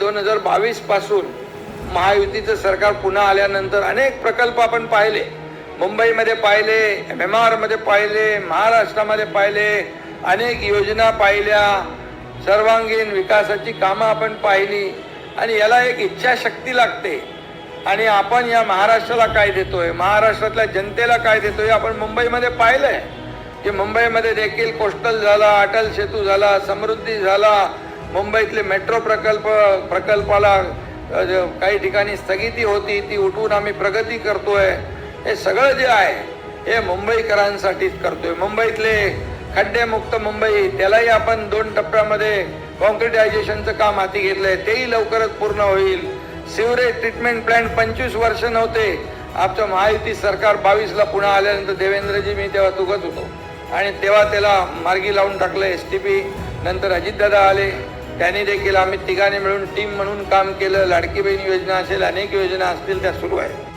2022 पासून महायुतीचं सरकार पुन्हा आल्यानंतर अनेक प्रकल्प आपण पाहिले, मुंबईमध्ये पाहिले, MMR मध्ये पाहिले, महाराष्ट्रामध्ये पाहिले, अनेक योजना पाहिल्या, सर्वांगीण विकासाची कामं आपण पाहिली आणि याला एक इच्छाशक्ती लागते. आणि आपण या महाराष्ट्राला काय देतोय, महाराष्ट्रातल्या जनतेला काय देतोय आपण मुंबईमध्ये पाहिलंय की मुंबईमध्ये देखील कोस्टल झाला, अटल सेतू झाला, समृद्धी झाला, मुंबईतले मेट्रो प्रकल्पाला काही ठिकाणी स्थगिती होती ती उठवून आम्ही प्रगती करतोय. हे सगळं जे आहे हे मुंबईकरांसाठीच करतोय. मुंबईतले खड्डेमुक्त मुंबई त्यालाही आपण 2 टप्प्यामध्ये कॉन्क्रिटायझेशनचं काम हाती घेतलंय, तेही लवकरच पूर्ण होईल. सिवरेज ट्रीटमेंट प्लॅन्ट 25 वर्ष नव्हते, आमचं महायुती सरकार 22ला पुन्हा आल्यानंतर देवेंद्रजी मी तेव्हा तुगत होतो आणि तेव्हा त्याला मार्गी लावून टाकलं STP. नंतर अजितदादा आले, त्यांनी देखील आम्ही तिघांनी मिळून टीम म्हणून काम केलं. लाडकी बहीण योजना असेल, अनेक योजना असतील त्या सुरू आहेत.